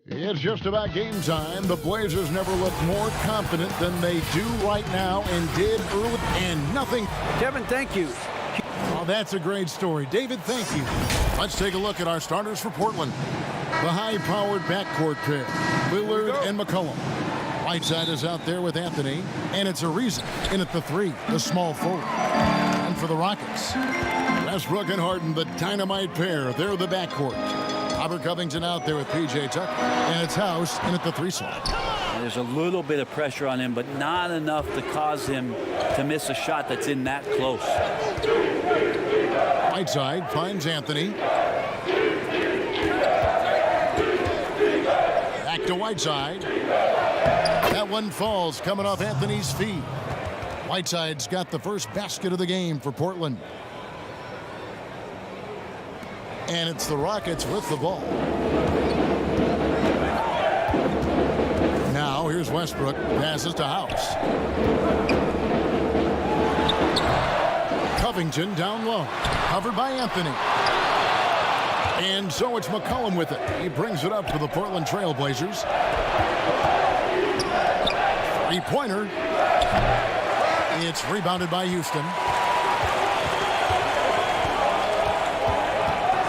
It's just about game time. The Blazers never looked more confident than they do right now and did early, and nothing. Kevin, thank you. Oh, that's a great story. David, thank you. Let's take a look at our starters for Portland. The high-powered backcourt pair, Lillard and McCollum. Whiteside is out there with Anthony, and it's Ariza in at the three, the small forward. And for the Rockets, Westbrook and Harden, the dynamite pair. They're the backcourt. Robert Covington out there with P.J. Tucker, and it's House in at the three slot. There's a little bit of pressure on him, but not enough to cause him to miss a shot that's in that close. Whiteside finds Anthony. Back to Whiteside. That one falls coming off Anthony's feet. Whiteside's got the first basket of the game for Portland. And it's the Rockets with the ball. Now here's Westbrook. Passes to House. Covington down low. Covered by Anthony. And so it's McCollum with it. He brings it up for the Portland Trail Blazers. Three-pointer. It's rebounded by Houston.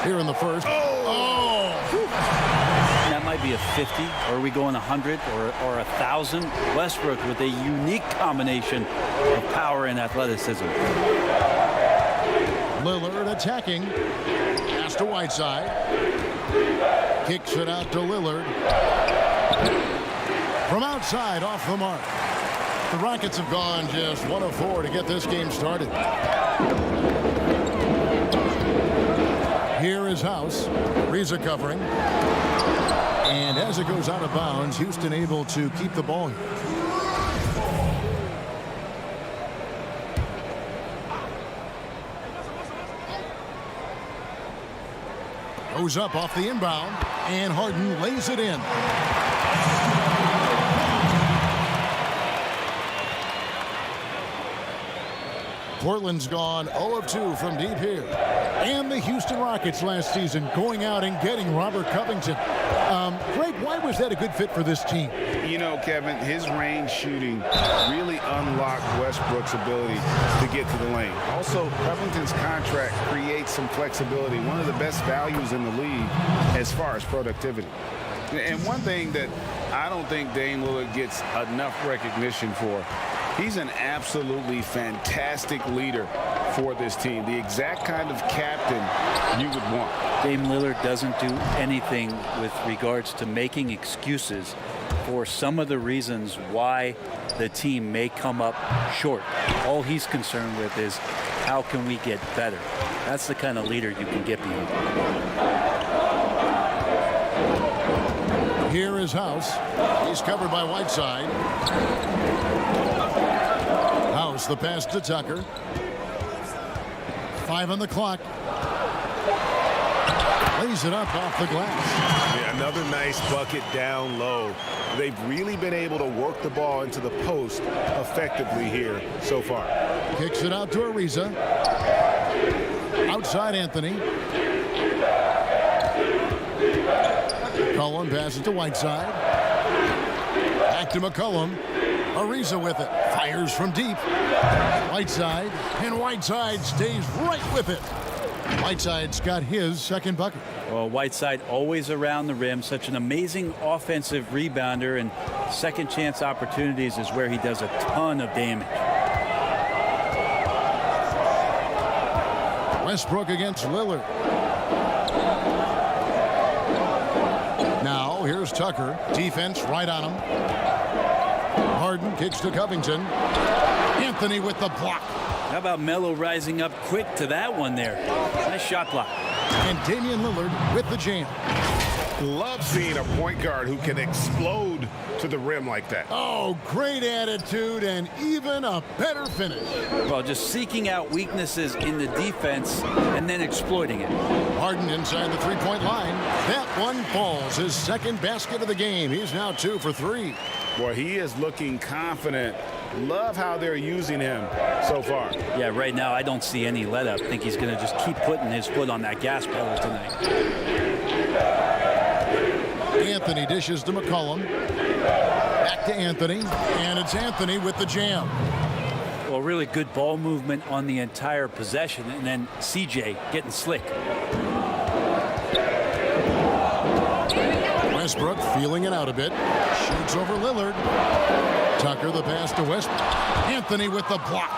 Here in the first. That might be a 50, or are we going 100 or 1,000? Westbrook with a unique combination of power and athleticism. Lillard attacking. Pass to Whiteside. Kicks it out to Lillard. From outside, off the mark. The Rockets have gone just 1 of 4 to get this game started. Here is House. Ariza covering. And as it goes out of bounds, Houston able to keep the ball here. Goes up off the inbound, and Harden lays it in. Portland's gone 0 of 2 from deep here. And the Houston Rockets last season going out and getting Robert Covington. Greg, why was that a good fit for this team? You know, Kevin, his range shooting really unlocked Westbrook's ability to get to the lane. Also, Covington's contract creates some flexibility, one of the best values in the league as far as productivity. And one thing that I don't think Dame Lillard gets enough recognition for, he's an absolutely fantastic leader for this team, the exact kind of captain you would want. Dame Lillard doesn't do anything with regards to making excuses for some of the reasons why the team may come up short. All he's concerned with is how can we get better. That's the kind of leader you can get behind. Here is House. He's covered by Whiteside. House, the pass to Tucker. 5 on the clock. Lays it up off the glass. Yeah, another nice bucket down low. They've really been able to work the ball into the post effectively here so far. Kicks it out to Ariza. Outside Anthony. McCollum passes to Whiteside. Back to McCollum. Ariza with it. Fires from deep. Whiteside. And Whiteside stays right with it. Whiteside's got his second bucket. Well, Whiteside always around the rim. Such an amazing offensive rebounder, and second chance opportunities is where he does a ton of damage. Westbrook against Lillard. Now, here's Tucker. Defense right on him. Harden kicks to Covington. Anthony with the block. How about Melo rising up quick to that one there? Nice shot block. And Damian Lillard with the jam. Love seeing a point guard who can explode to the rim like that. Oh, great attitude and even a better finish. Well, just seeking out weaknesses in the defense and then exploiting it. Harden inside the three-point line. That one falls. His second basket of the game. He's now 2 for 3. Boy, he is looking confident. Love how they're using him so far. Yeah, right now I don't see any let up. I think he's going to just keep putting his foot on that gas pedal tonight. Anthony dishes to McCollum. Back to Anthony, and it's Anthony with the jam. Well, really good ball movement on the entire possession, and then CJ getting slick. Westbrook feeling it out a bit. Shoots over Lillard. Tucker the pass to Westbrook. Anthony with the block.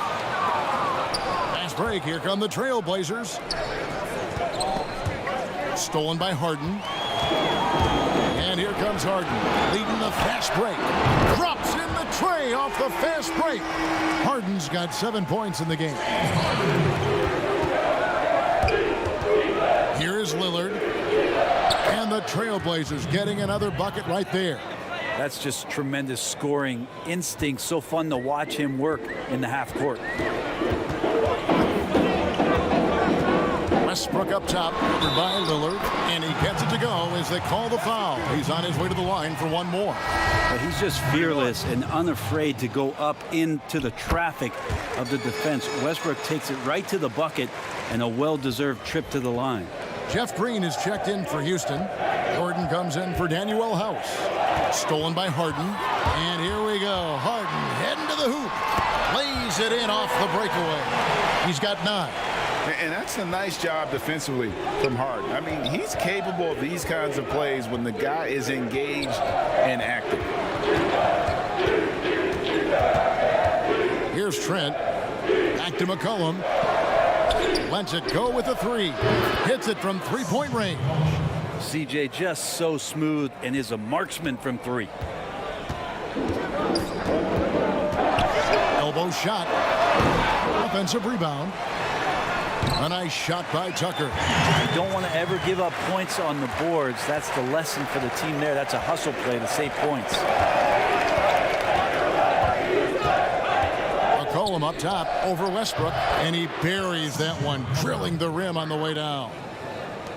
Fast break. Here come the Trailblazers. Stolen by Harden. And here comes Harden, leading the fast break. Drops in the tray off the fast break. Harden's got 7 points in the game. Here is Lillard. And the Trailblazers getting another bucket right there. That's just tremendous scoring instinct. So fun to watch him work in the half court. Westbrook up top, covered by Lillard, and he gets it to go as they call the foul. He's on his way to the line for one more. But he's just fearless and unafraid to go up into the traffic of the defense. Westbrook takes it right to the bucket, and a well-deserved trip to the line. Jeff Green is checked in for Houston. Jordan comes in for Danuel House. Stolen by Harden. And here we go. Harden heading to the hoop. Lays it in off the breakaway. He's got 9. And that's a nice job defensively from Harden. I mean, he's capable of these kinds of plays when the guy is engaged and active. Here's Trent. Back to McCollum. Lets it go with a 3. Hits it from three-point range. CJ just so smooth and is a marksman from 3. Elbow shot. Offensive rebound. A nice shot by Tucker. You don't want to ever give up points on the boards. That's the lesson for the team there. That's a hustle play to save points. McCollum up top over Westbrook, and he buries that one, drilling the rim on the way down.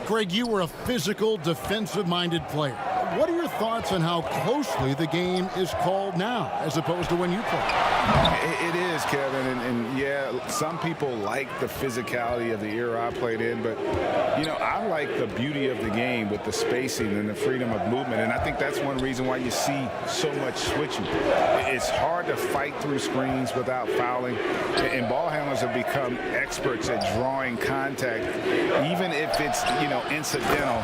Greg, you were a physical, defensive-minded player. What are your thoughts on how closely the game is called now as opposed to when you played? It is, Kevin, and yeah, some people like the physicality of the era I played in, but, you know, I like the beauty of the game with the spacing and the freedom of movement, and I think that's one reason why you see so much switching. It's hard to fight through screens without fouling, and ball handlers have become experts at drawing contact, even if it's, you know, incidental,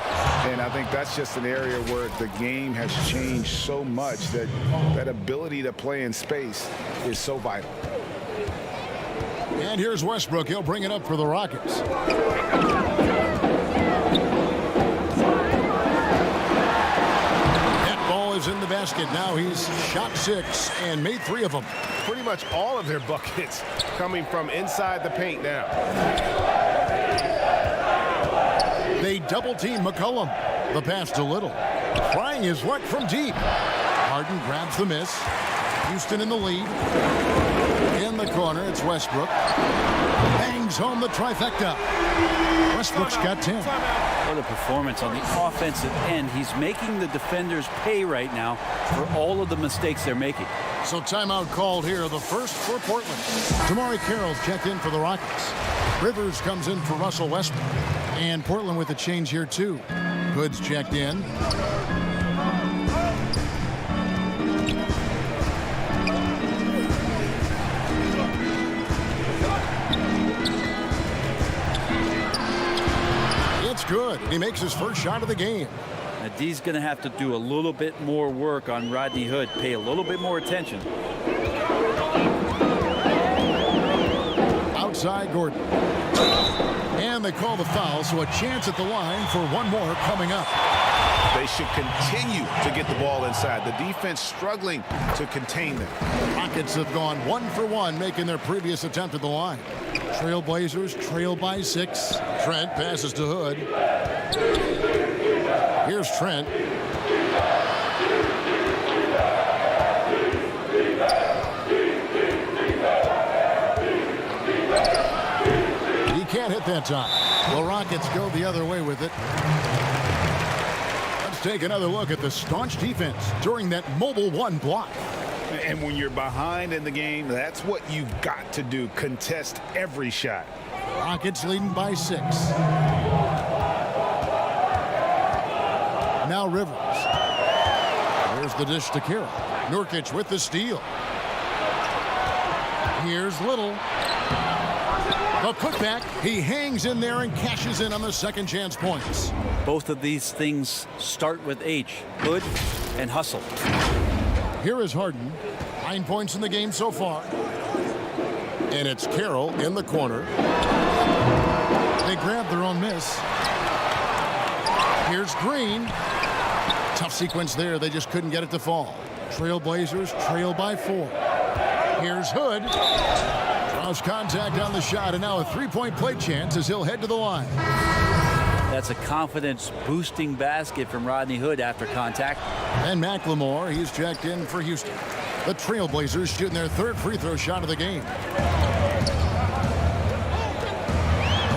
and I think that's just an area where the game has changed so much that that ability to play in space is so vital. And here's Westbrook. He'll bring it up for the Rockets. That ball is in the basket. Now he's shot 6 and made 3 of them. Pretty much all of their buckets coming from inside the paint now. They double-team McCollum. The pass to Little. Trying his luck from deep. Harden grabs the miss. Houston in the lead. In the corner, it's Westbrook. Bangs home the trifecta. Westbrook's got 10. What a performance on the offensive end. He's making the defenders pay right now for all of the mistakes they're making. So timeout called here, the first for Portland. Tamari Carroll's checked in for the Rockets. Rivers comes in for Russell Westbrook. And Portland with a change here, too. Hood's checked in. It's good. He makes his first shot of the game. Now, D's going to have to do a little bit more work on Rodney Hood, pay a little bit more attention. Outside Gordon. And they call the foul, so a chance at the line for one more coming up. They should continue to get the ball inside. The defense struggling to contain them. Rockets have gone 1 for 1, making their previous attempt at the line. Trailblazers trail by 6. Trent passes to Hood. Here's Trent. He can't hit that time. The Rockets go the other way with it. Let's take another look at the staunch defense during that mobile 1 block. And when you're behind in the game, that's what you've got to do. Contest every shot. Rockets leading by 6. Now Rivers. There's the dish to Carroll. Nurkic with the steal. Here's Little. The putback. He hangs in there and cashes in on the second chance points. Both of these things start with H, Hood and hustle. Here is Harden. 9 points in the game so far. And it's Carroll in the corner. They grab their own miss. Here's Green. Tough sequence there. They just couldn't get it to fall. Trailblazers trail by 4. Here's Hood. Draws contact on the shot, and now a three-point play chance as he'll head to the line. That's a confidence-boosting basket from Rodney Hood after contact. And McLemore, he's checked in for Houston. The Trailblazers shooting their third free throw shot of the game.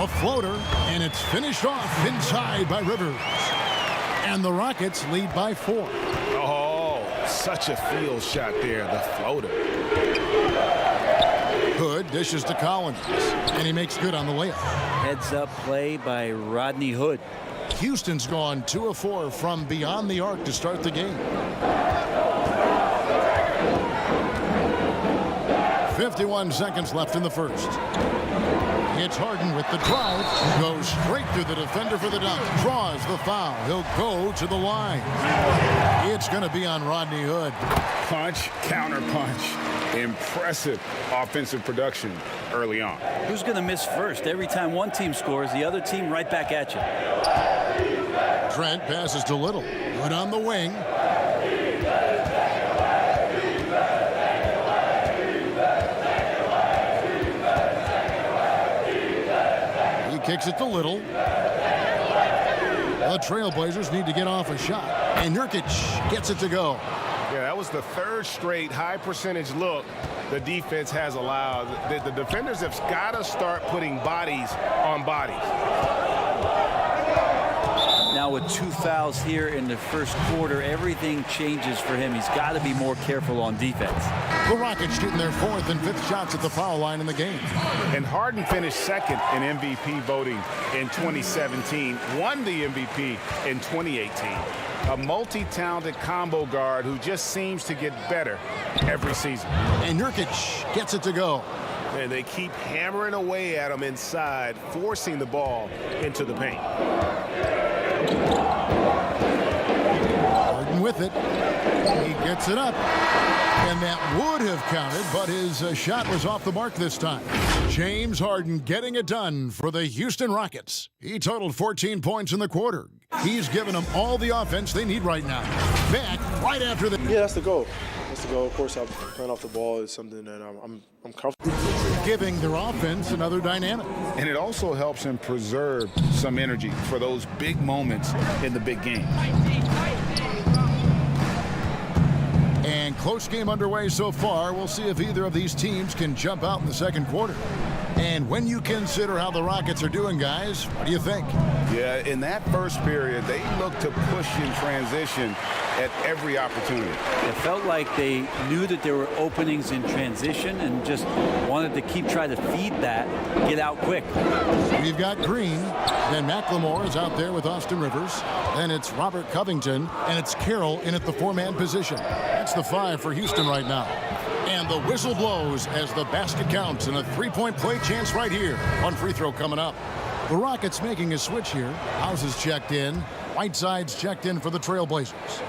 A floater, and it's finished off inside by Rivers. And the Rockets lead by 4. Oh, such a field shot there, the floater. Hood dishes to Collins, and he makes good on the layup. Heads-up play by Rodney Hood. Houston's gone 2 of 4 from beyond the arc to start the game. 51 seconds left in the first. It's Harden with the drive. Goes straight through the defender for the dunk. Draws the foul. He'll go to the line. It's going to be on Rodney Hood. Punch, counter punch. Impressive offensive production early on. Who's going to miss first? Every time one team scores, the other team right back at you. Trent passes to Little. Good on the wing. He kicks it to Little. The Trailblazers need to get off a shot. And Nurkic gets it to go. Yeah, that was the third straight high percentage look the defense has allowed. The defenders have got to start putting bodies on bodies. Now with 2 fouls here in the first quarter, everything changes for him. He's got to be more careful on defense. The Rockets shooting their 4th and 5th shots at the foul line in the game. And Harden finished second in MVP voting in 2017, won the MVP in 2018. A multi-talented combo guard who just seems to get better every season. And Nurkic gets it to go. And they keep hammering away at him inside, forcing the ball into the paint. Harden with it. He gets it up. And that would have counted, but his shot was off the mark this time. James Harden getting it done for the Houston Rockets. He totaled 14 points in the quarter. He's given them all the offense they need right now. Back right after the... Yeah, that's the goal. That's the goal. Of course, playing off the ball is something that I'm comfortable with. Giving their offense another dynamic. And it also helps him preserve some energy for those big moments in the big game. And close game underway so far. We'll see if either of these teams can jump out in the second quarter. And when you consider how the Rockets are doing, guys, what do you think? Yeah, in that first period, they looked to push in transition at every opportunity. It felt like they knew that there were openings in transition and just wanted to keep trying to feed that, get out quick. We've got Green. Then McLemore is out there with Austin Rivers. Then it's Robert Covington. And it's Carroll in at the 4-man position. That's the 5 for Houston right now. And the whistle blows as the basket counts, and a 3-point play chance right here. One free throw coming up. The Rockets making a switch here. House is checked in. Whiteside's checked in for the Trailblazers.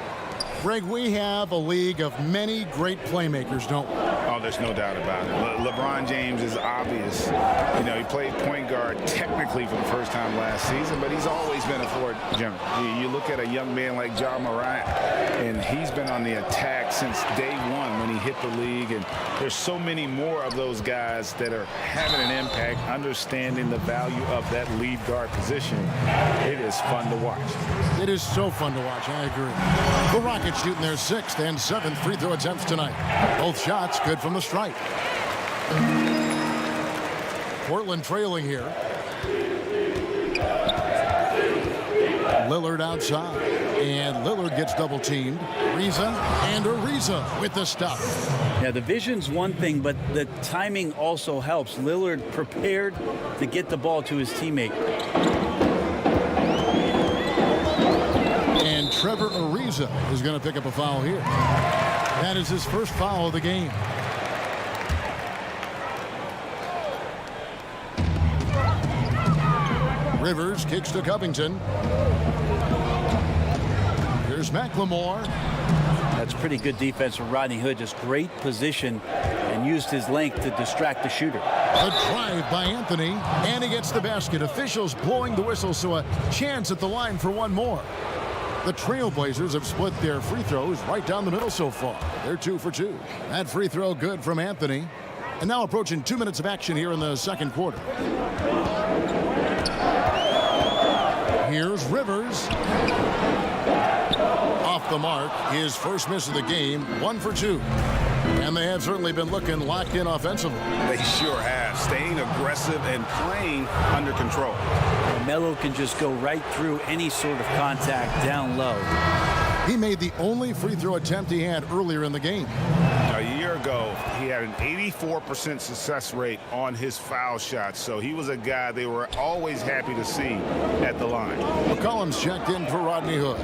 Greg, we have a league of many great playmakers, don't we? Oh, there's no doubt about it. LeBron James is obvious. You know, he played point guard technically for the first time last season, but he's always been a floor general. You look at a young man like John Morant, and he's been on the attack since day one when he hit the league. And there's so many more of those guys that are having an impact, understanding the value of that lead guard position. It is fun to watch. It is so fun to watch. I agree. The Rockets shooting their 6th and 7th free throw attempts tonight. Both shots good from the stripe. Portland trailing here. Lillard outside. And Lillard gets double teamed. Ariza with the stop. Yeah, the vision's one thing, but the timing also helps. Lillard prepared to get the ball to his teammate. And Trevor Ariza is going to pick up a foul here. That is his first foul of the game. Rivers kicks to Covington. Here's McLemore. That's pretty good defense from Rodney Hood. Just great position and used his length to distract the shooter. A drive by Anthony, and he gets the basket. Officials blowing the whistle, so a chance at the line for one more. The Trailblazers have split their free throws right down the middle so far. They're 2 for 2. That free throw good from Anthony. And now approaching 2 minutes of action here in the second quarter. Here's Rivers. Off the mark, his first miss of the game, 1 for 2. And they have certainly been looking locked in offensively. They sure have, staying aggressive and playing under control. Melo can just go right through any sort of contact down low. He made the only free throw attempt he had earlier in the game. A year ago, he had an 84% success rate on his foul shots, so he was a guy they were always happy to see at the line. McCollum's checked in for Rodney Hood.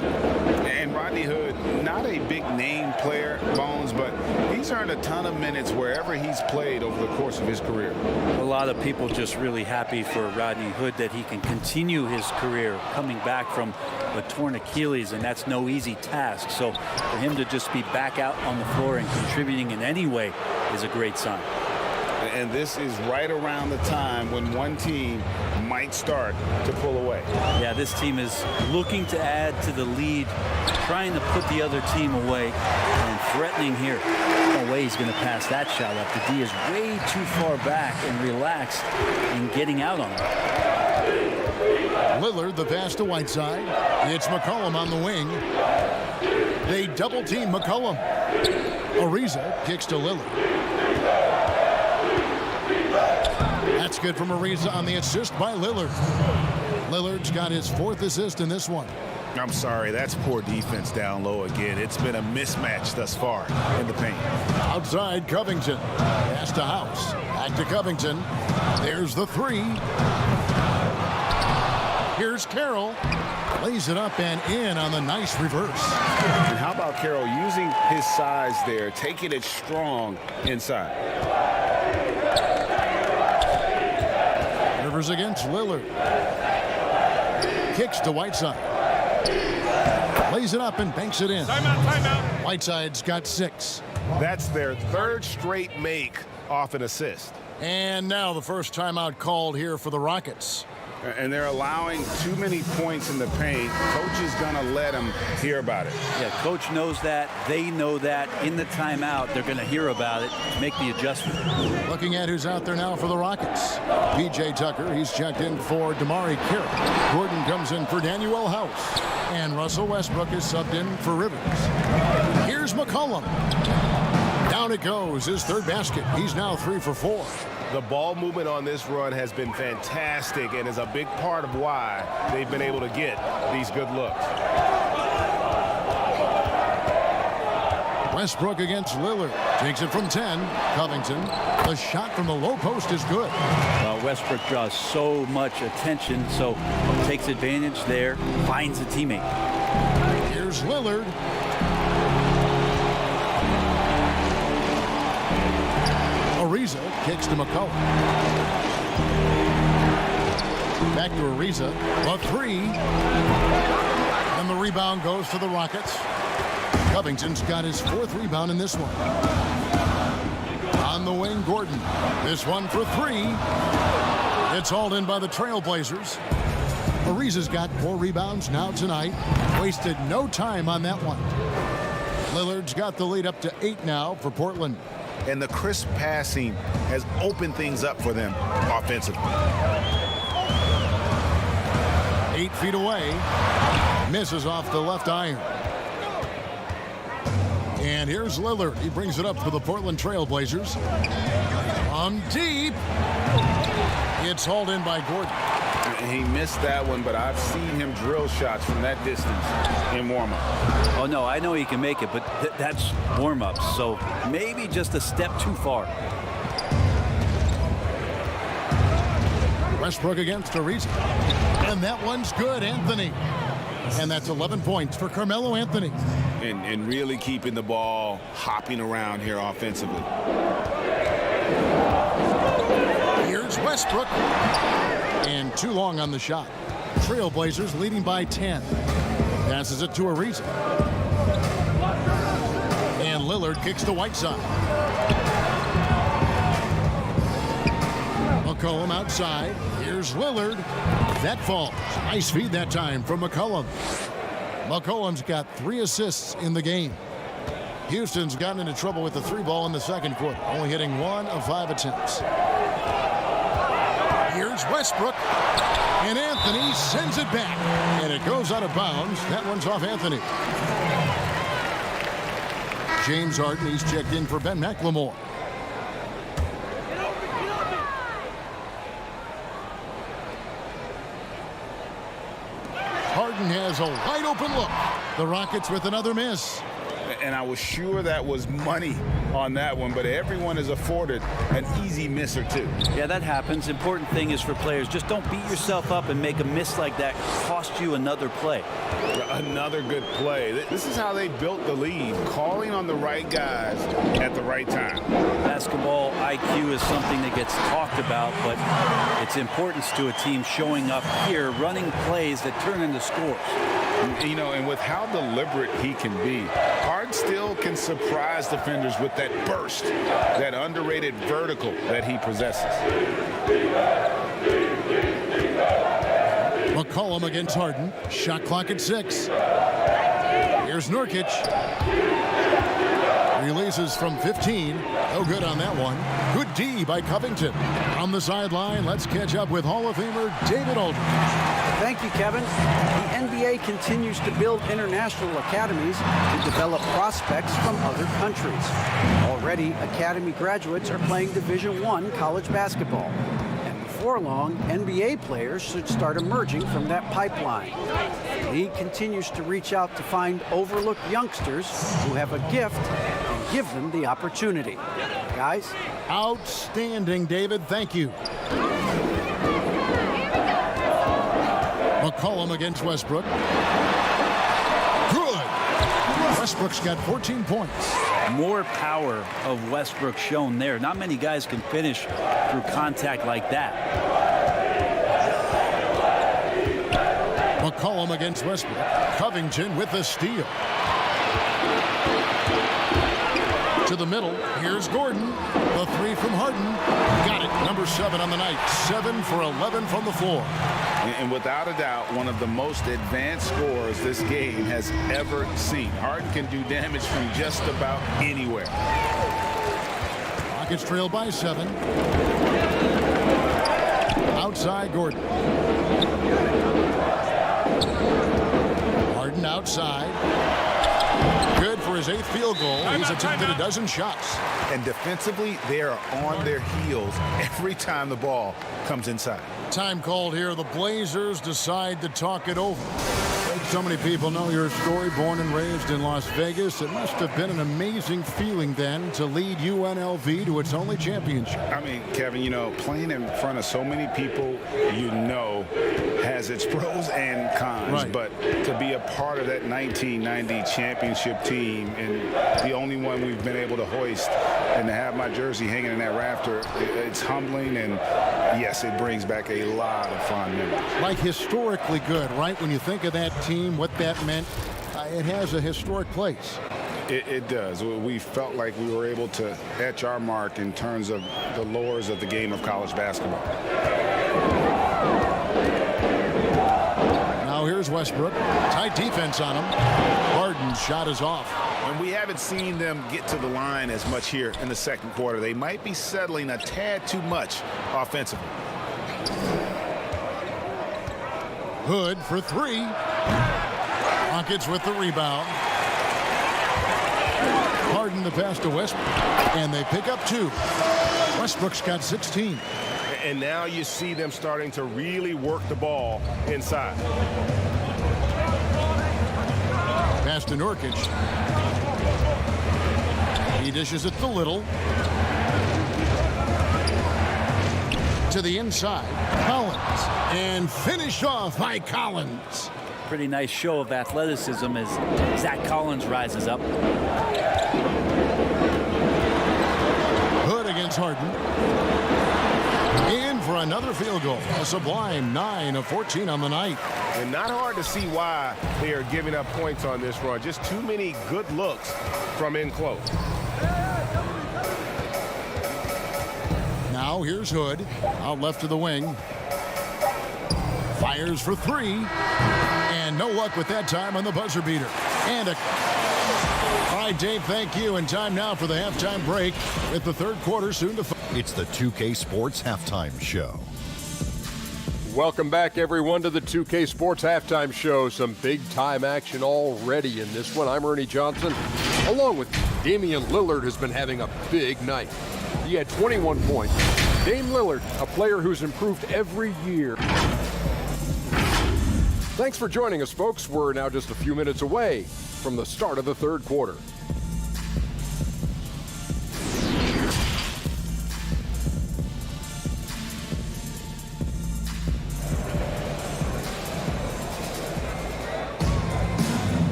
And Rodney Hood, not a big name player, Bones, but he's earned a ton of minutes wherever he's played over the course of his career. A lot of people just really happy for Rodney Hood that he can continue his career coming back from a torn Achilles, and that's no easy task. So for him to just be back out on the floor and contributing in any way is a great sign. And this is right around the time when one team might start to pull away. Yeah, this team is looking to add to the lead, trying to put the other team away, and threatening here. No way he's going to pass that shot up. The D is way too far back and relaxed in getting out on him. Lillard, the pass to Whiteside. It's McCollum on the wing. They double team McCollum. Ariza kicks to Lillard. That's good from Ariza on the assist by Lillard. Lillard's got his 4th assist in this one. I'm sorry, that's poor defense down low again. It's been a mismatch thus far in the paint. Outside, Covington. Pass to House. Back to Covington. There's the 3. Here's Carroll. Lays it up and in on the nice reverse. And how about Carroll using his size there, taking it strong inside. Rivers against Lillard. Kicks to Whiteside. Lays it up and banks it in. Timeout. Whiteside's got 6. That's their 3rd straight make off an assist. And now the first timeout called here for the Rockets. And they're allowing too many points in the paint. Coach is going to let them hear about it. Yeah, coach knows that. They know that. In the timeout, they're going to hear about it, make the adjustment. Looking at who's out there now for the Rockets. P.J. Tucker, he's checked in for Damari Carroll. Gordon comes in for Daniel House. And Russell Westbrook is subbed in for Rivers. Here's McCollum. Down it goes, his 3rd basket. He's now 3 for 4. The ball movement on this run has been fantastic and is a big part of why they've been able to get these good looks. Westbrook against Lillard. Takes it from 10. Covington. The shot from the low post is good. Well, Westbrook draws so much attention, so takes advantage there, finds a teammate. Here's Lillard. Ariza kicks to McCollum. Back to Ariza. A 3. And the rebound goes to the Rockets. Covington's got his 4th rebound in this one. On the wing, Gordon. This one for 3. It's hauled in by the Trailblazers. Ariza's got 4 rebounds now tonight. Wasted no time on that one. Lillard's got the lead up to 8 now for Portland. And the crisp passing has opened things up for them offensively. 8 feet away. Misses off the left iron. And here's Lillard. He brings it up for the Portland Trailblazers. From deep. It's hauled in by Gordon. He missed that one, but I've seen him drill shots from that distance in warm-up. Oh, no, I know he can make it, but that's warm-up, so maybe just a step too far. Westbrook against Ariza. And that one's good, Anthony. And that's 11 points for Carmelo Anthony. And really keeping the ball hopping around here offensively. Here's Westbrook. And too long on the shot. Trailblazers leading by 10. Passes it to Ariza. And Lillard kicks to Whiteside. McCollum outside. Here's Lillard. That falls. Nice feed that time from McCollum. McCollum's got 3 assists in the game. Houston's gotten into trouble with the 3 ball in the second quarter, only hitting 1 of 5 attempts. Here's Westbrook. And Anthony sends it back. And it goes out of bounds. That one's off Anthony. James Harden, he's checked in for Ben McLemore. Harden has a wide open look. The Rockets with another miss. And I was sure that was money on that one, but everyone is afforded an easy miss or two. Yeah, that happens. Important thing is for players, just don't beat yourself up and make a miss like that cost you another play. Another good play. This is how they built the lead, calling on the right guys at the right time. Basketball IQ is something that gets talked about, but its importance to a team showing up here, running plays that turn into scores. You know, and with how deliberate he can be, Hart still can surprise defenders with that burst, that underrated vertical that he possesses. McCollum against Harden. Shot clock at 6. Here's Nurkic. Releases from 15. No good on that one. Good D by Covington. On the sideline, let's catch up with Hall of Famer David Aldridge. Thank you, Kevin. The NBA continues to build international academies to develop prospects from other countries. Already, academy graduates are playing Division I college basketball. And before long, NBA players should start emerging from that pipeline. The league continues to reach out to find overlooked youngsters who have a gift and give them the opportunity. Guys? Outstanding, David. Thank you. McCollum against Westbrook. Good. Westbrook's got 14 points. More power of Westbrook shown there. Not many guys can finish through contact like that. McCollum against Westbrook. Covington with the steal. To the middle. Here's Gordon. The 3 from Harden. Got it. Number 7 on the night. 7 for 11 from the floor. And without a doubt, one of the most advanced scorers this game has ever seen. Harden can do damage from just about anywhere. Rockets trail by 7. Outside Gordon. Harden outside. Good for his 8th field goal. He's attempted a dozen shots. And defensively, they are on their heels every time the ball comes inside. Time called here. The Blazers decide to talk it over. So many people know your story, born and raised in Las Vegas. It must have been an amazing feeling then to lead UNLV to its only championship. I mean, Kevin, you know, playing in front of so many people you know has its pros and cons. Right. But to be a part of that 1990 championship team and the only one we've been able to hoist and to have my jersey hanging in that rafter, it's humbling. And, yes, it brings back a lot of fond memories. Like historically good, right? When you think of that team, what that meant, it has a historic place. It does. We felt like we were able to etch our mark in terms of the lures of the game of college basketball. Now here's Westbrook. Tight defense on him. Harden's shot is off. And we haven't seen them get to the line as much here in the second quarter. They might be settling a tad too much offensively. Hood for 3. Rockets with the rebound. Harden the pass to Westbrook. And they pick up 2. Westbrook's got 16. And now you see them starting to really work the ball inside. Pass to Nurkic. He dishes it to Little. To the inside. Collins. And finished off by Collins. pretty nice show of athleticism as Zach Collins rises up. Hood against Harden. In for another field goal. A sublime 9 of 14 on the night. And not hard to see why they are giving up points on this run. Just too many good looks from in close. Now here's Hood. Out left to the wing. Fires for 3. And no luck with that time on the buzzer beater. And all right, Dave, thank you. And time now for the halftime break with the third quarter soon to follow. It's the 2K Sports Halftime Show. Welcome back, everyone, to the 2K Sports Halftime Show. Some big-time action already in this one. I'm Ernie Johnson, along with Damian Lillard, has been having a big night. He had 21 points. Dame Lillard, a player who's improved every year. Thanks for joining us, folks. We're now just a few minutes away from the start of the third quarter.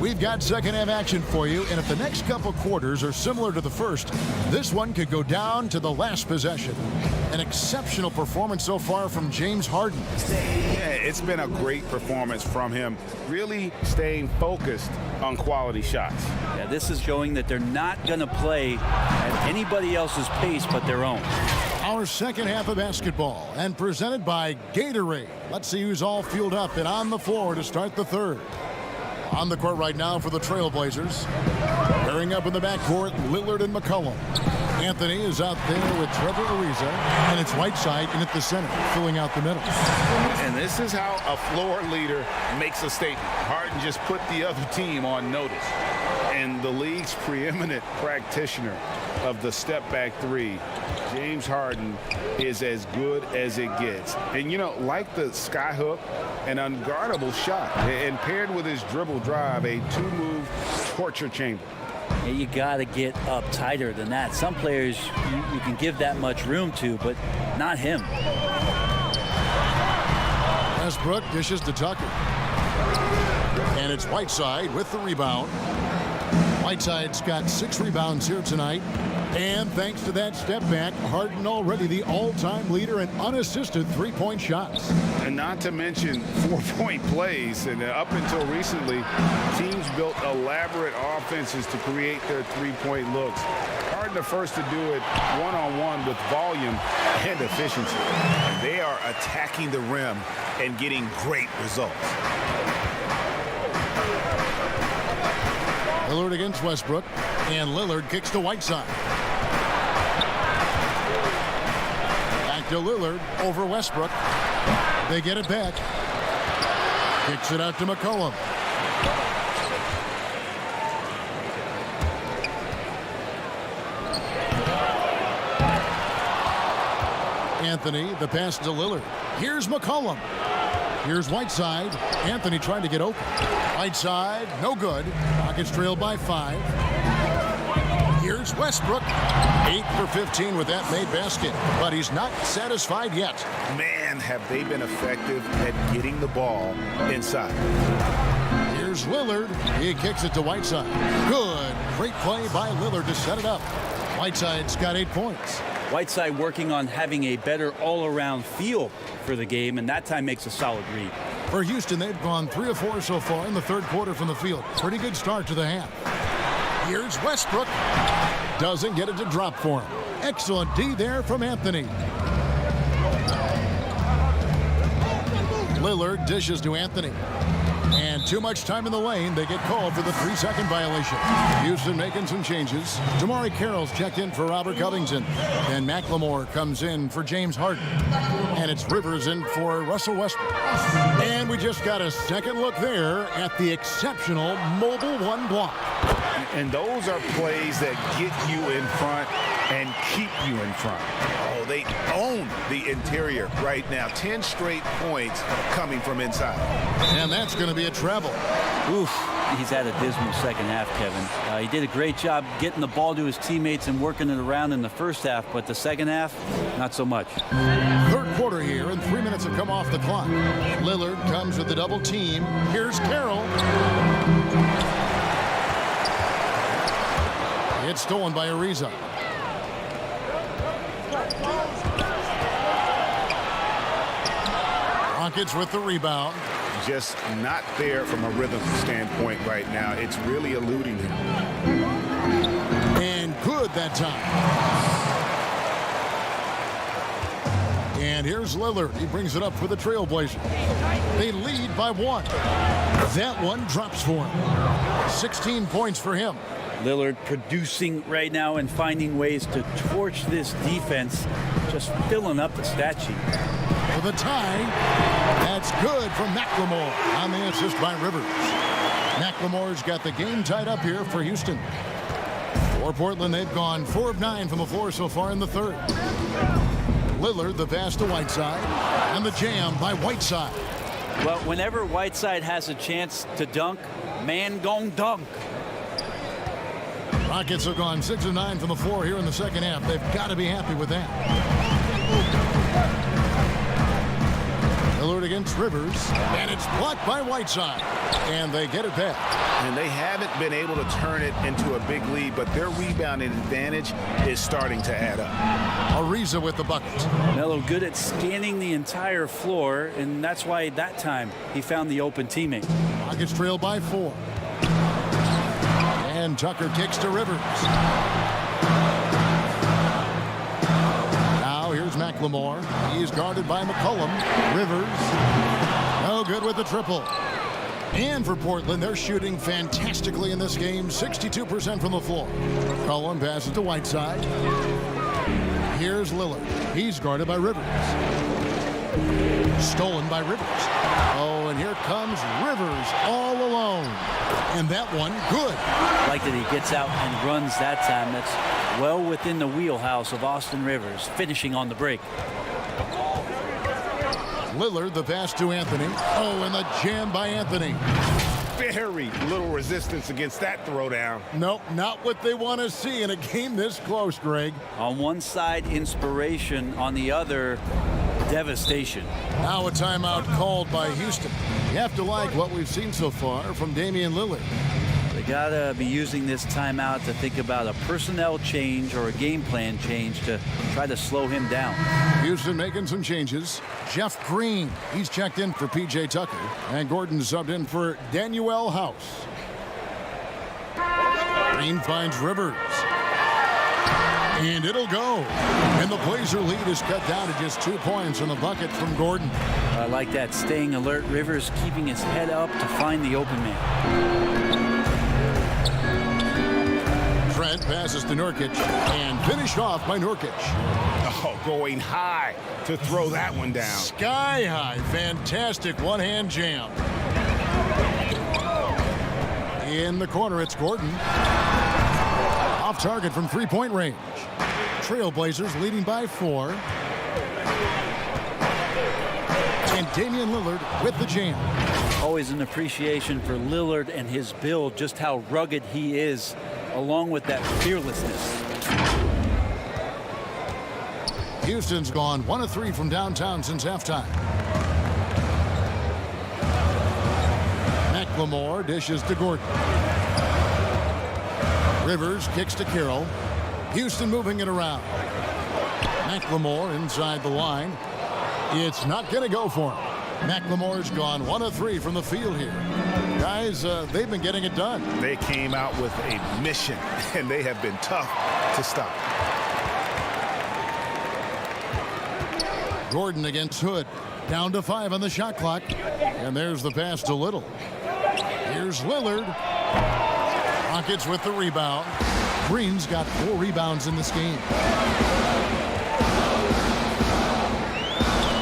We've got second half action for you, and if the next couple quarters are similar to the first, this one could go down to the last possession. An exceptional performance so far from James Harden. Yeah, it's been a great performance from him, really staying focused on quality shots. Yeah, this is showing that they're not going to play at anybody else's pace but their own. Our second half of basketball, and presented by Gatorade. Let's see who's all fueled up and on the floor to start the third. On the court right now for the Trailblazers. Pairing up in the backcourt, Lillard and McCollum. Anthony is out there with Trevor Ariza, and it's Whiteside in at the center, filling out the middle. And this is how a floor leader makes a statement. Harden just put the other team on notice. And the league's preeminent practitioner of the step-back three, James Harden, is as good as it gets. And, you know, like the skyhook, an unguardable shot. And paired with his dribble drive, a two-move torture chamber. Yeah, you got to get up tighter than that. Some players you can give that much room to, but not him. Westbrook dishes to Tucker. And it's Whiteside with the rebound. Whiteside's got 6 rebounds here tonight. And thanks to that step back, Harden already the all-time leader in unassisted three-point shots. And not to mention 4-point plays. And up until recently, teams built elaborate offenses to create their three-point looks. Harden the first to do it one-on-one with volume and efficiency. They are attacking the rim and getting great results. Lillard against Westbrook, and Lillard kicks to Whiteside. Back to Lillard over Westbrook. They get it back. Kicks it out to McCollum. Anthony, the pass to Lillard. Here's McCollum. Here's Whiteside. Anthony trying to get open. Whiteside, no good. Rockets trail by 5. Here's Westbrook. 8 for 15 with that made basket. But he's not satisfied yet. Man, have they been effective at getting the ball inside. Here's Lillard. He kicks it to Whiteside. Good. Great play by Lillard to set it up. Whiteside's got 8 points. Whiteside working on having a better all-around feel for the game, and that time makes a solid read. For Houston, they've gone 3 of 4 so far in the third quarter from the field. Pretty good start to the half. Here's Westbrook. Doesn't get it to drop for him. Excellent D there from Anthony. Lillard dishes to Anthony. And too much time in the lane. They get called for the 3-second violation. Houston making some changes. Jamari Carroll's checked in for Robert Covington. Then McLemore comes in for James Harden. And it's Rivers in for Russell Westbrook. And we just got a second look there at the exceptional mobile one block. And those are plays that get you in front and keep you in front. Oh, they own the interior right now. 10 straight points coming from inside. And that's going to be a travel. Oof, he's had a dismal second half, Kevin. He did a great job getting the ball to his teammates and working it around in the first half, but the second half, not so much. Third quarter. quarter here, and 3 minutes have come off the clock. Lillard comes with the double team. Here's Carroll. It's stolen by Ariza. Rockets with the rebound. Just not there from a rhythm standpoint right now. It's really eluding him. And good that time. And here's Lillard. He brings it up for the Trailblazers. They lead by 1. That one drops for him. 16 points for him. Lillard producing right now and finding ways to torch this defense, just filling up the stat sheet. For the tie, that's good from McLemore on the assist by Rivers. McLemore's got the game tied up here for Houston. For Portland, they've gone 4 of 9 from the floor so far in the third. Lillard, the pass to Whiteside, and the jam by Whiteside. Well, whenever Whiteside has a chance to dunk, man gon' dunk. Rockets have gone 6 of 9 from the floor here in the second half. They've got to be happy with that. Lillard against Rivers, and it's blocked by Whiteside, and they get it back. And they haven't been able to turn it into a big lead, but their rebounding advantage is starting to add up. Ariza with the bucket. Melo good at scanning the entire floor, and that's why that time he found the open teammate. Rockets trail by 4. And Tucker kicks to Rivers. Now here's McLemore. He's guarded by McCollum. Rivers. No good with the triple. And for Portland, they're shooting fantastically in this game. 62% from the floor. McCollum passes to Whiteside. Here's Lillard. He's guarded by Rivers. Stolen by Rivers. Oh, and here comes Rivers all alone. And that one, good. Like that he gets out and runs that time. That's well within the wheelhouse of Austin Rivers, finishing on the break. Lillard, the pass to Anthony. Oh, and the jam by Anthony. Very little resistance against that throwdown. Nope, not what they want to see in a game this close, Greg. On one side, inspiration. On the other, devastation. Now a timeout called by Houston. You have to like what we've seen so far from Damian Lillard. They gotta be using this timeout to think about a personnel change or a game plan change to try to slow him down. Houston making some changes. Jeff Green, he's checked in for P.J. Tucker. And Gordon subbed in for Danuel House. Green finds Rivers. And it'll go. And the Blazer lead is cut down to just 2 points on the bucket from Gordon. I like that, staying alert. Rivers keeping his head up to find the open man. Trent passes to Nurkic and finished off by Nurkic. Oh, going high to throw that one down. Sky high. Fantastic one-hand jam. In the corner, it's Gordon. Off target from three-point range. Trailblazers leading by 4. And Damian Lillard with the jam. Always an appreciation for Lillard and his build, just how rugged he is, along with that fearlessness. Houston's gone 1 of 3 from downtown since halftime. McLemore dishes to Gordon. Rivers kicks to Carroll. Houston moving it around. McLemore inside the line. It's not going to go for him. McLemore's gone 1 of 3 from the field here. Guys, they've been getting it done. They came out with a mission, and they have been tough to stop. Gordon against Hood. Down to 5 on the shot clock. And there's the pass to Little. Here's Lillard. Rockets with the rebound. Green's got 4 rebounds in this game.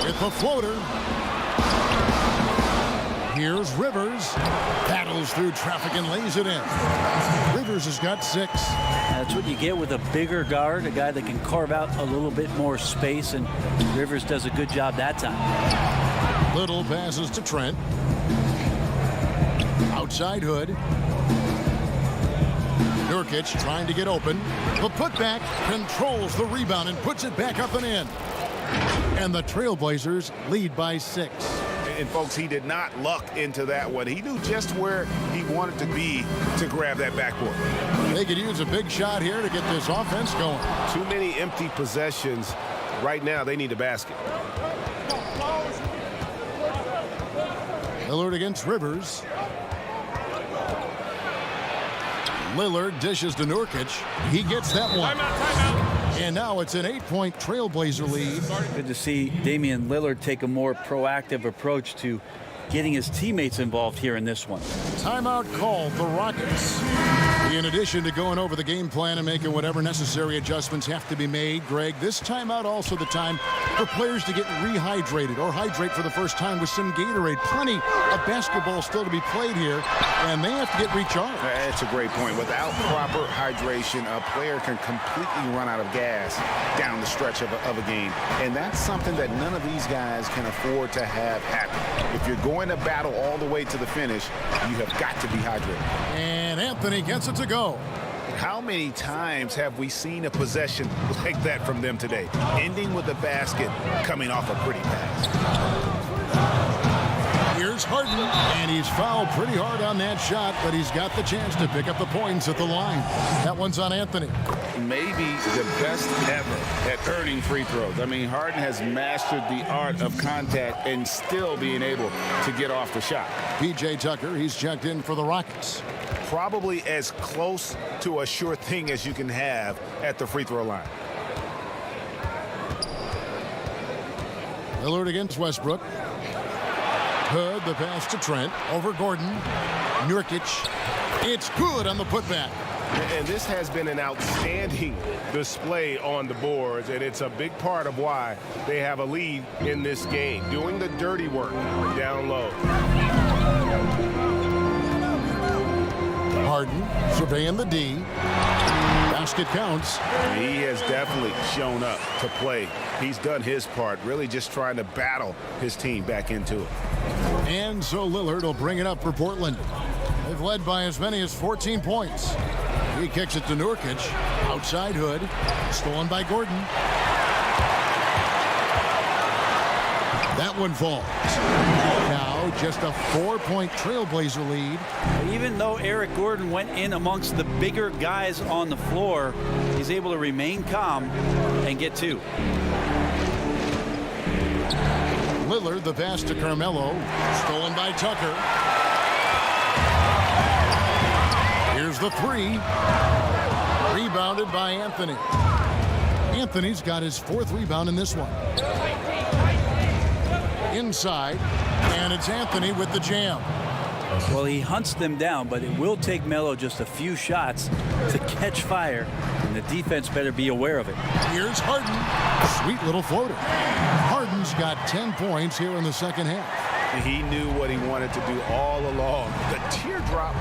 With the floater. Here's Rivers. Battles through traffic and lays it in. Rivers has got 6. That's what you get with a bigger guard, a guy that can carve out a little bit more space, and Rivers does a good job that time. Little passes to Trent. Outside Hood. Nurkic trying to get open. The putback controls the rebound and puts it back up and in. And the Trailblazers lead by 6. And folks, he did not luck into that one. He knew just where he wanted to be to grab that backboard. They could use a big shot here to get this offense going. Too many empty possessions. Right now, they need a basket. Lillard against Rivers. Lillard dishes to Nurkic. He gets that one. And now it's an 8-point Trailblazer lead. Good to see Damian Lillard take a more proactive approach to getting his teammates involved here in this one. Timeout called the Rockets. In addition to going over the game plan and making whatever necessary adjustments have to be made, Greg, this timeout also the time for players to get rehydrated or hydrate for the first time with some Gatorade. Plenty of basketball still to be played here, and they have to get recharged. That's a great point. Without proper hydration, a player can completely run out of gas down the stretch of a game. And that's something that none of these guys can afford to have happen. If you're going to battle all the way to the finish, you have got to be hydrated. And Anthony gets it to go. How many times have we seen a possession like that from them today? Ending with a basket, coming off a pretty pass. Here's Harden, and he's fouled pretty hard on that shot, but he's got the chance to pick up the points at the line. That one's on Anthony. Maybe the best ever at earning free throws. I mean, Harden has mastered the art of contact and still being able to get off the shot. P.J. Tucker, he's checked in for the Rockets. Probably as close to a sure thing as you can have at the free throw line. Lillard against Westbrook. Hood, the pass to Trent. Over Gordon. Nurkic. It's good on the putback. And this has been an outstanding display on the boards, and it's a big part of why they have a lead in this game, doing the dirty work down low. Harden surveying the D. Basket counts. He has definitely shown up to play. He's done his part, really just trying to battle his team back into it. And so Lillard will bring it up for Portland. They've led by as many as 14 points. He kicks it to Nurkic. Outside Hood. Stolen by Gordon. That one falls. Now just a 4-point Trailblazer lead. Even though Eric Gordon went in amongst the bigger guys on the floor, he's able to remain calm and get 2. Lillard, the pass to Carmelo. Stolen by Tucker. Here's the 3. Rebounded by Anthony. Anthony's got his 4th rebound in this one. Inside, and it's Anthony with the jam. Well, he hunts them down, but it will take Melo just a few shots to catch fire, and the defense better be aware of it. Here's Harden. Sweet little floater. Harden's got 10 points here in the second half. He knew what he wanted to do all along. The teardrop.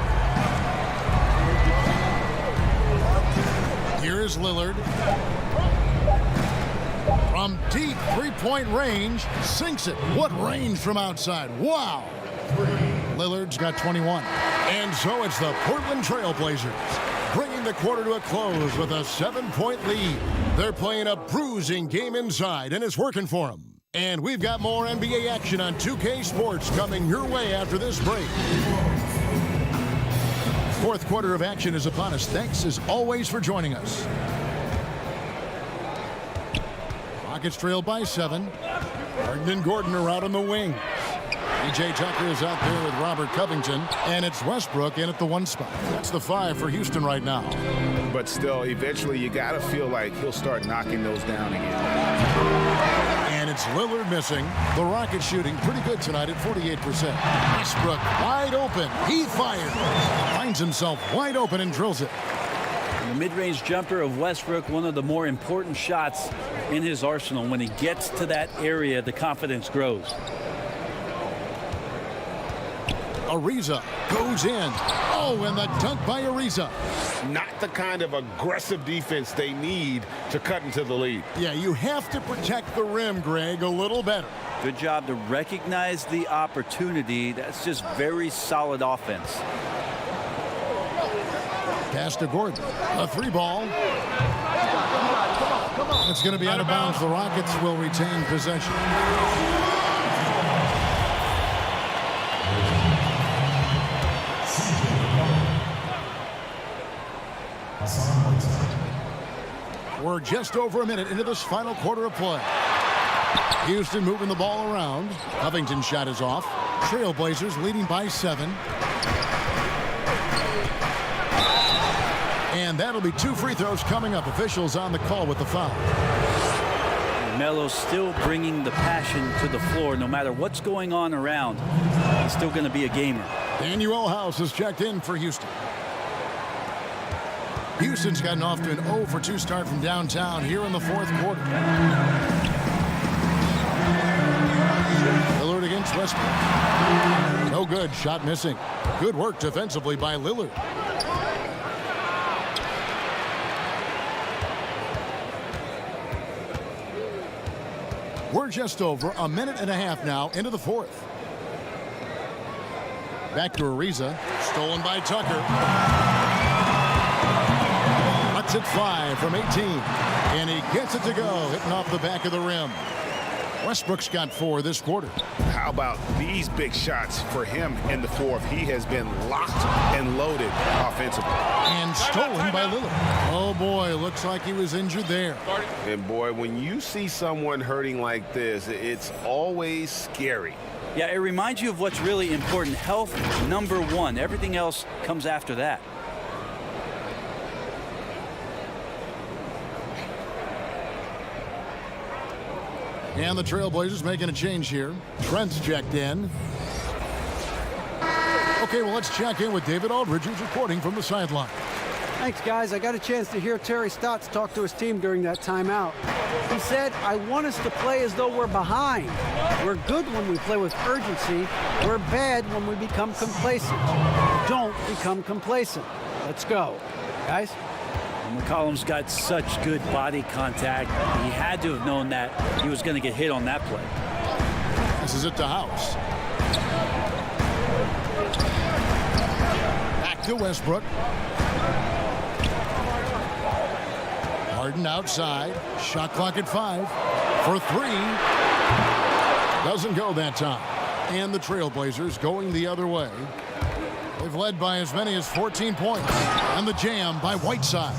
Here is Lillard. From deep 3-point range, sinks it. What range from outside? Wow. Lillard's got 21. And so it's the Portland Trailblazers bringing the quarter to a close with a 7-point lead. They're playing a bruising game inside, and it's working for them. And we've got more NBA action on 2K Sports coming your way after this break. Fourth quarter of action is upon us. Thanks, as always, for joining us. Rockets trail by 7. Harden and Gordon are out on the wing. P.J. Tucker is out there with Robert Covington, and it's Westbrook in at the 1 spot. That's the 5 for Houston right now. But still, eventually, you got to feel like he'll start knocking those down again. And it's Lillard missing. The Rockets shooting pretty good tonight at 48%. Westbrook wide open. He fires. Finds himself wide open and drills it. The mid-range jumper of Westbrook, one of the more important shots in his arsenal. When he gets to that area, the confidence grows. Ariza goes in. Oh, and the dunk by Ariza. Not the kind of aggressive defense they need to cut into the lead. Yeah, you have to protect the rim, Greg, a little better. Good job to recognize the opportunity. That's just very solid offense. Pass to Gordon. A 3 ball. It's going to be out of bounds. The Rockets will retain possession. We're just over a minute into this final quarter of play. Houston moving the ball around. Covington's shot is off. Trailblazers leading by 7. And that'll be 2 free throws coming up. Officials on the call with the foul. Melo's still bringing the passion to the floor. No matter what's going on around, he's still going to be a gamer. Daniel House has checked in for Houston. Houston's gotten off to an 0 for 2 start from downtown here in the 4th quarter. Lillard against Westbrook. No good. Shot missing. Good work defensively by Lillard. We're just over a minute and a half now into the 4th. Back to Ariza. Stolen by Tucker. Cuts it 5 from 18. And he gets it to go. Hitting off the back of the rim. Westbrook's got 4 this quarter. How about these big shots for him in the 4th? He has been locked and loaded offensively. And stolen by Lillard. Oh, boy, looks like he was injured there. And, boy, when you see someone hurting like this, it's always scary. Yeah, it reminds you of what's really important. Health, number 1. Everything else comes after that. And the Trailblazers making a change here. Trent's checked in. Okay, well, let's check in with David Aldridge, who's reporting from the sideline. Thanks, guys. I got a chance to hear Terry Stotts talk to his team during that timeout. He said, I want us to play as though we're behind. We're good when we play with urgency. We're bad when we become complacent. Don't become complacent. Let's go. Guys? McCollum's got such good body contact. He had to have known that he was going to get hit on that play. This is it to House. Back to Westbrook. Harden outside. Shot clock at 5 for 3. Doesn't go that time. And the Trailblazers going the other way. They've led by as many as 14 points. And the jam by Whiteside.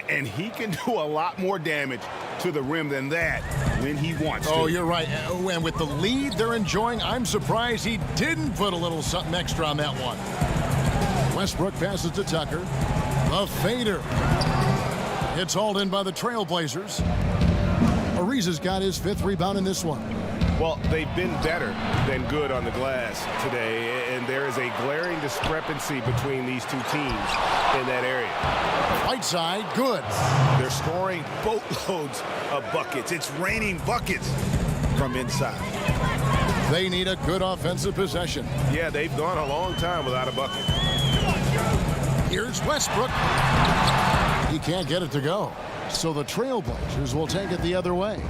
And he can do a lot more damage to the rim than that when he wants to. Oh, you're right. And with the lead they're enjoying, I'm surprised he didn't put a little something extra on that one. Westbrook passes to Tucker. The fader. It's hauled in by the Trailblazers. Ariza's got his 5th rebound in this one. Well, they've been better than good on the glass today, and there is a glaring discrepancy between these two teams in that area. Whiteside, good. They're scoring boatloads of buckets. It's raining buckets from inside. They need a good offensive possession. Yeah, they've gone a long time without a bucket. Here's Westbrook. He can't get it to go. So the Trailblazers will take it the other way.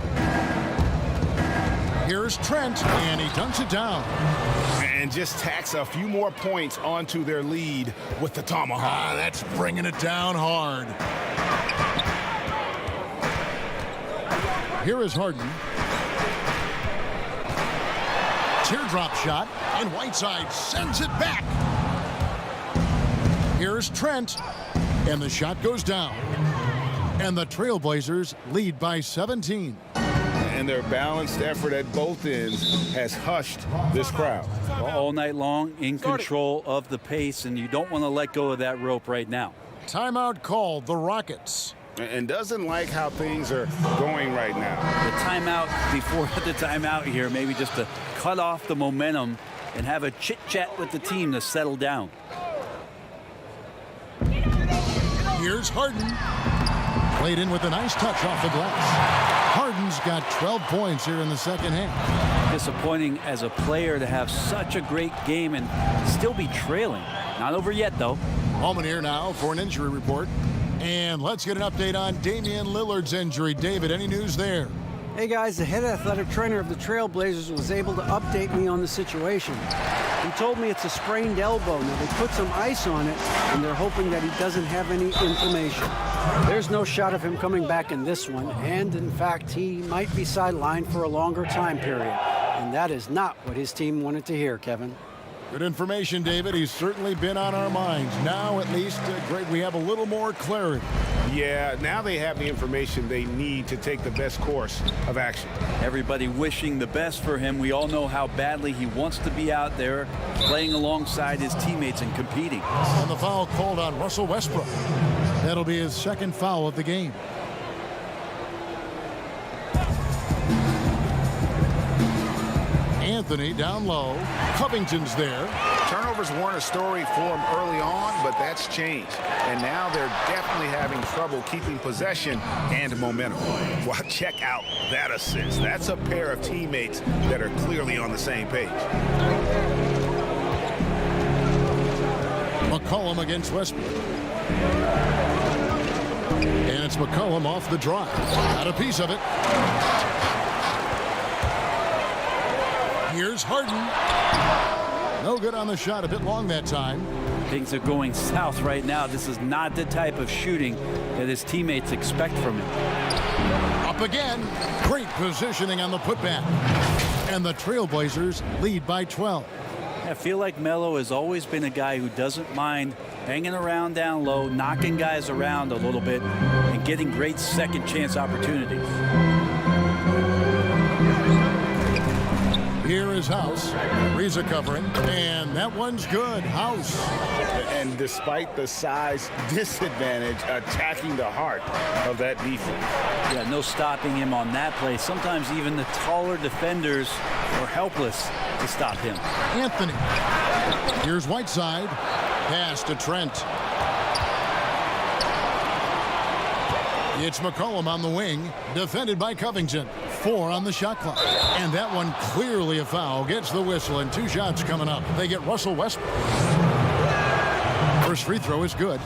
Here's Trent, and he dunks it down. And just tacks a few more points onto their lead with the tomahawk. That's bringing it down hard. Here is Harden. Teardrop shot, and Whiteside sends it back. Here's Trent, and the shot goes down. And the Trailblazers lead by 17. And their balanced effort at both ends has hushed this crowd. All night long, in control of the pace, and you don't want to let go of that rope right now. Timeout called, the Rockets. And doesn't like how things are going right now. The timeout before the timeout here, maybe just to cut off the momentum and have a chit-chat with the team to settle down. Here's Harden. Played in with a nice touch off the glass. Harden's got 12 points here in the second half. Disappointing as a player to have such a great game and still be trailing. Not over yet, though. Moment here now for an injury report. And let's get an update on Damian Lillard's injury. David, any news there? Hey guys, the head athletic trainer of the Trailblazers was able to update me on the situation. He told me it's a sprained elbow. Now they put some ice on it, and they're hoping that he doesn't have any inflammation. There's no shot of him coming back in this one, and in fact, he might be sidelined for a longer time period. And that is not what his team wanted to hear, Kevin. Good information, David. He's certainly been on our minds. Now, at least, great, we have a little more clarity. Yeah, now they have the information they need to take the best course of action. Everybody wishing the best for him. We all know how badly he wants to be out there playing alongside his teammates and competing. And the foul called on Russell Westbrook. That'll be his second foul of the game. Anthony down low. Covington's there. Turnovers weren't a story for him early on, but that's changed. And now they're definitely having trouble keeping possession and momentum. Well, check out that assist. That's a pair of teammates that are clearly on the same page. McCollum against Westbrook. And it's McCollum off the drive. Got a piece of it. Here's Harden. No good on the shot. A bit long that time. Things are going south right now. This is not the type of shooting that his teammates expect from him. Up again. Great positioning on the putback. And the Trailblazers lead by 12. I feel like Melo has always been a guy who doesn't mind hanging around down low, knocking guys around a little bit, and getting great second chance opportunities. Here is House. Reza covering. And that one's good. House. And despite the size disadvantage, attacking the heart of that defense. Yeah, no stopping him on that play. Sometimes even the taller defenders are helpless to stop him. Anthony. Here's Whiteside. Pass to Trent. It's McCollum on the wing. Defended by Covington. 4 on the shot clock. And that one clearly a foul. Gets the whistle, and 2 shots coming up. They get Russell Westbrook. First free throw is good.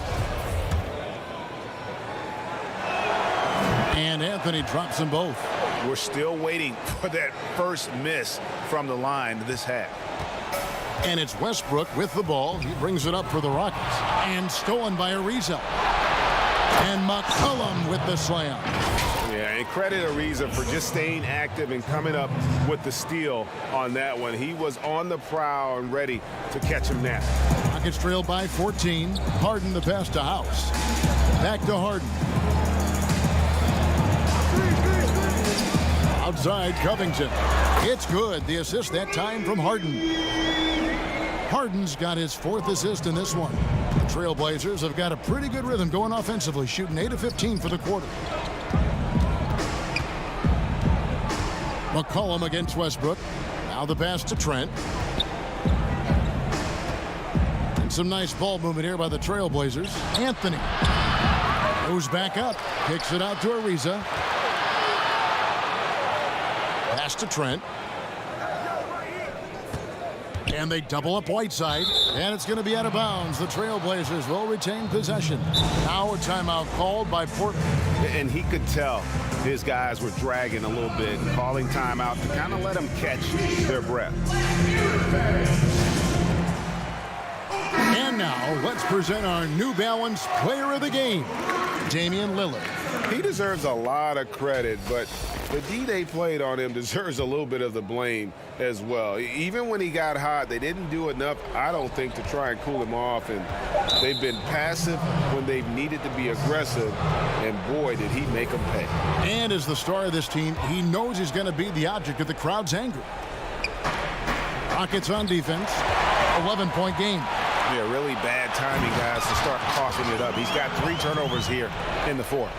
And Anthony drops them both. We're still waiting for that first miss from the line this half. And it's Westbrook with the ball. He brings it up for the Rockets. And stolen by Ariza. And McCollum with the slam. Yeah, and credit Ariza for just staying active and coming up with the steal on that one. He was on the prowl and ready to catch him now. Rockets trail by 14. Harden the pass to House. Back to Harden. Outside Covington. It's good. The assist that time from Harden. Harden's got his 4th assist in this one. The Trailblazers have got a pretty good rhythm going offensively, shooting 8 of 15 for the quarter. McCollum against Westbrook. Now the pass to Trent. And some nice ball movement here by the Trailblazers. Anthony goes back up, kicks it out to Ariza. Pass to Trent. And they double up Whiteside. And it's going to be out of bounds. The Trailblazers will retain possession. Now a timeout called by Portland. And he could tell his guys were dragging a little bit and calling timeout to kind of let them catch their breath. And now let's present our New Balance Player of the Game, Damian Lillard. He deserves a lot of credit, but the D they played on him deserves a little bit of the blame as well. Even when he got hot, they didn't do enough, I don't think, to try and cool him off. And they've been passive when they've needed to be aggressive. And boy, did he make them pay. And as the star of this team, he knows he's going to be the object of the crowd's anger. Rockets on defense. 11-point game. Yeah, really bad timing, guys, to start coughing it up. He's got 3 turnovers here in the 4th.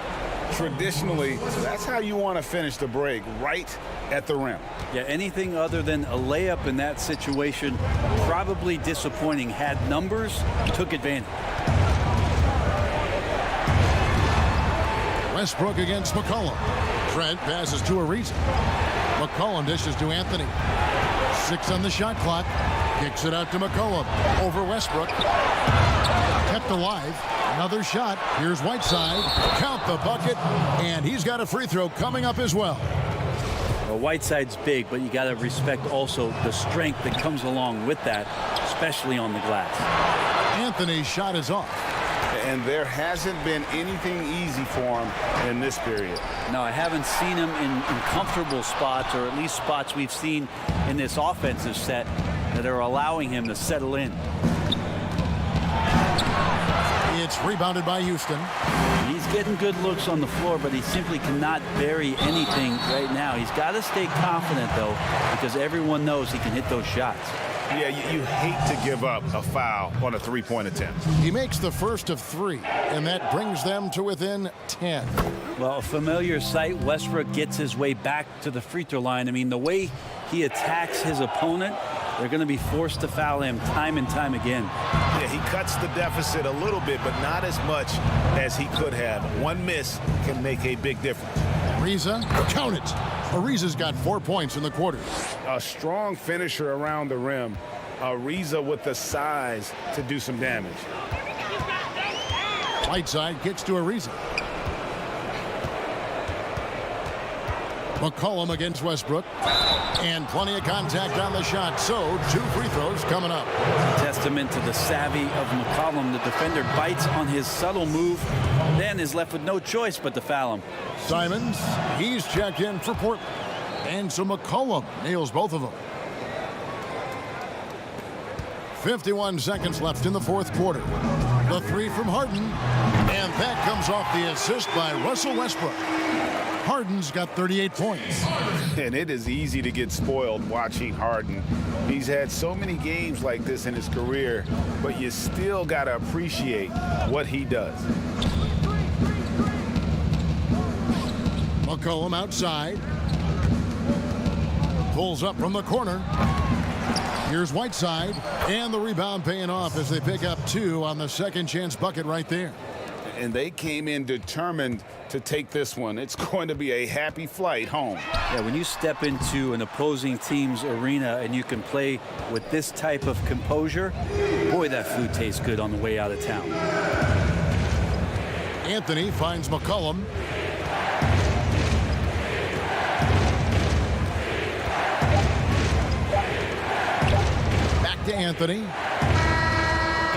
Traditionally, that's how you want to finish the break, right at the rim. Yeah, anything other than a layup in that situation, probably disappointing. Had numbers, took advantage. Westbrook against McCollum. Trent passes to Ariza. McCollum dishes to Anthony. 6 on the shot clock. Kicks it out to McCollum. Over Westbrook. Kept alive. Another shot. Here's Whiteside. Count the bucket. And he's got a free throw coming up as well. Well, Whiteside's big, but you got to respect also the strength that comes along with that, especially on the glass. Anthony's shot is off. And there hasn't been anything easy for him in this period. No, I haven't seen him in comfortable spots, or at least spots we've seen in this offensive set that are allowing him to settle in. It's rebounded by Houston. He's getting good looks on the floor, but he simply cannot bury anything right now. He's got to stay confident, though, because everyone knows he can hit those shots. Yeah, you hate to give up a foul on a three-point attempt. He makes the first of 3, and that brings them to within 10. Well, a familiar sight. Westbrook gets his way back to the free throw line. I mean, the way he attacks his opponent, they're going to be forced to foul him time and time again. Yeah, he cuts the deficit a little bit, but not as much as he could have. One miss can make a big difference. Ariza, count it. Ariza's got 4 points in the quarter. A strong finisher around the rim. Ariza with the size to do some damage. Whiteside kicks to Ariza. McCollum against Westbrook. And plenty of contact on the shot. So 2 free throws coming up. Testament to the savvy of McCollum. The defender bites on his subtle move, then is left with no choice but to foul him. Simons, he's checked in for Portland. And so McCollum nails both of them. 51 seconds left in the fourth quarter. The 3 from Harden. And that comes off the assist by Russell Westbrook. Harden's got 38 points. And it is easy to get spoiled watching Harden. He's had so many games like this in his career, but you still got to appreciate what he does. McCollum outside. Pulls up from the corner. Here's Whiteside. And the rebound paying off as they pick up 2 on the second chance bucket right there. And they came in determined to take this one. It's going to be a happy flight home. Yeah, when you step into an opposing team's arena and you can play with this type of composure, boy, that food tastes good on the way out of town. Anthony finds McCollum. Back to Anthony.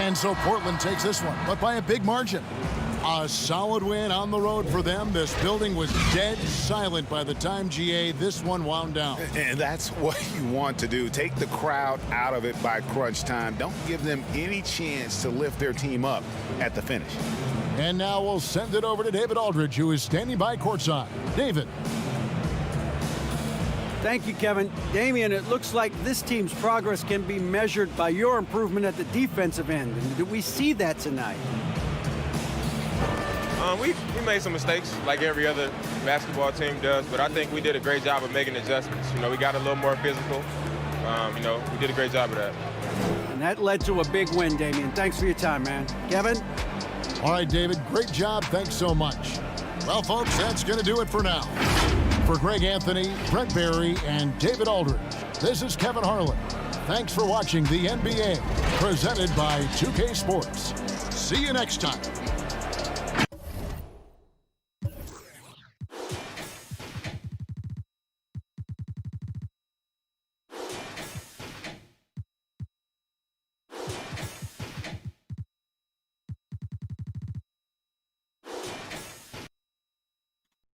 And so Portland takes this one, but by a big margin. A solid win on the road for them. This building was dead silent by the time, GA, this one wound down. And that's what you want to do. Take the crowd out of it by crunch time. Don't give them any chance to lift their team up at the finish. And now we'll send it over to David Aldridge, who is standing by courtside. David. Thank you, Kevin. Damian, it looks like this team's progress can be measured by your improvement at the defensive end. And did we see that tonight? We made some mistakes like every other basketball team does, but I think we did a great job of making adjustments. You know, we got a little more physical. You know, we did a great job of that. And that led to a big win, Damian. Thanks for your time, man. Kevin? All right, David, great job. Thanks so much. Well, folks, that's going to do it for now. For Greg Anthony, Brett Barry, and David Aldridge, this is Kevin Harlan. Thanks for watching the NBA, presented by 2K Sports. See you next time.